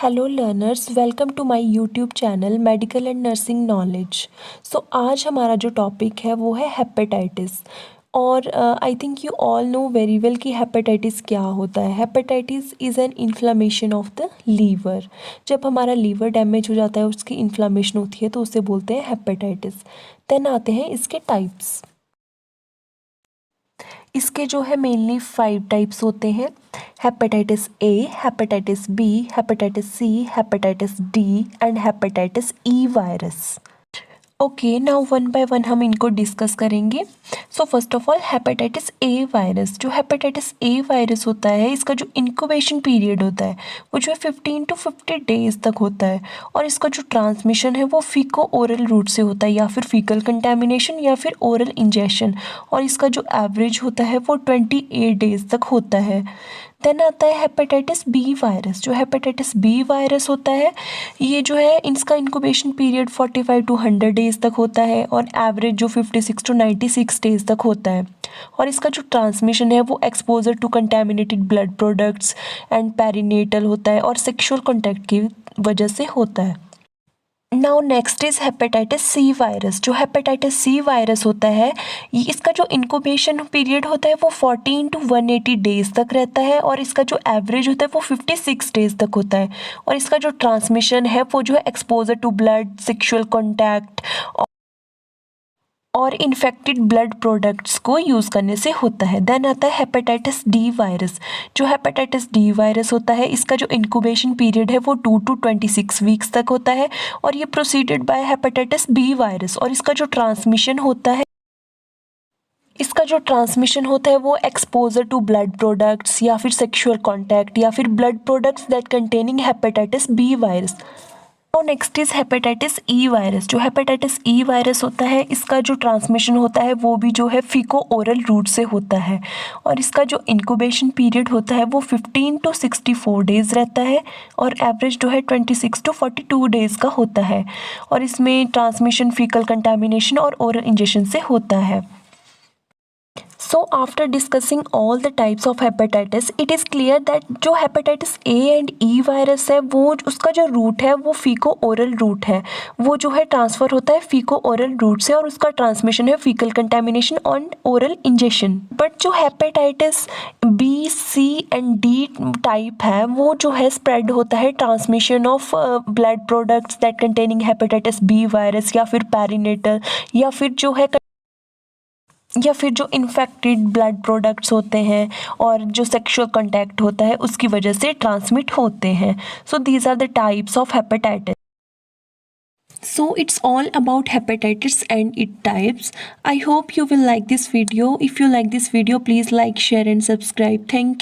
Hello learners, welcome to my YouTube channel medical and nursing knowledge. So आज हमारा जो topic है वो है हेपेटाइटिस। और I think you all know very well कि हेपेटाइटिस क्या होता है। Hepatitis is an inflammation of the liver. जब हमारा लीवर डैमेज हो जाता है, उसकी इन्फ्लामेशन होती है, तो उसे बोलते हैं हेपेटाइटिस। देन आते हैं इसके टाइप्स। इसके जो है मेनली 5 टाइप्स होते हैं। Hepatitis A, hepatitis B, hepatitis C, hepatitis D and hepatitis E virus. Okay, now one by one हम इनको डिस्कस करेंगे। So first of all hepatitis A virus. जो हेपेटाइटिस ए वायरस होता है, इसका जो इंक्यूबेशन पीरियड होता है वो जो है 15 to 50 डेज तक होता है। और इसका जो ट्रांसमिशन है वो फीको ओरल रूट से होता है, या फिर फीकल कंटेमिनेशन या फिर ओरल इंजेक्शन। और इसका जो एवरेज होता है वो 28 डेज तक होता है। देन आता है हेपेटाइटिस बी वायरस। जो हेपेटाइटिस बी वायरस होता है, ये जो है इसका इंक्यूबेशन पीरियड 45 to 100 डेज तक होता है, और एवरेज जो 56 to 96 डेज तक होता है। और इसका जो ट्रांसमिशन है वो exposure to contaminated blood products and perinatal होता है, और सेक्सुअल कॉन्टैक्ट की वजह से होता है। Now next is hepatitis C virus. जो हेपेटाइटिस सी वायरस होता है, ये इसका जो इंक्यूबेशन पीरियड होता है वो 14 to 180 डेज तक रहता है, और इसका जो एवरेज होता है वो 56 डेज तक होता है। और इसका जो ट्रांसमिशन है वो जो है exposure to blood, sexual contact और इन्फेक्टेड ब्लड प्रोडक्ट्स को यूज़ करने से होता है। देन आता है हेपेटाइटिस डी वायरस। जो हेपेटाइटिस डी वायरस होता है, इसका जो इंक्यूबेशन पीरियड है वो 2 to 26 वीक्स तक होता है, और ये proceeded by hepatitis B virus. और इसका जो ट्रांसमिशन होता है वो एक्सपोजर टू ब्लड प्रोडक्ट्स या फिर सेक्सुअल कॉन्टैक्ट या फिर blood products that containing hepatitis B virus. और next is hepatitis E virus. जो हेपेटाइटिस ई वायरस होता है, इसका जो ट्रांसमिशन होता है वो भी जो है फीको ओरल रूट से होता है, और इसका जो इंक्यूबेशन पीरियड होता है वो 15 to 64 डेज रहता है, और एवरेज जो है 26 to 42 डेज का होता है। और इसमें ट्रांसमिशन फीकल कंटेमिनेशन और ओरल इंजेक्शन से होता है। So after discussing all the types of hepatitis, it is clear that जो hepatitis A and E virus है, वो उसका जो रूट है वो फीको ओरल रूट है। वो जो है ट्रांसफ़र होता है फीको ओरल रूट से, और उसका ट्रांसमिशन है फीकल कंटेमिनेशन और ओरल इंजेक्शन। बट जो hepatitis B, C and D type है, वो जो है स्प्रेड होता है transmission of blood products that containing hepatitis B virus, या फिर पेरिनेटल, या फिर जो इन्फेक्टेड ब्लड प्रोडक्ट्स होते हैं और जो सेक्सुअल कॉन्टैक्ट होता है उसकी वजह से ट्रांसमिट होते हैं। So these are the types of hepatitis. So it's all about hepatitis and its types. I hope you will like this video. If you like this video, please like, share and subscribe. Thank you.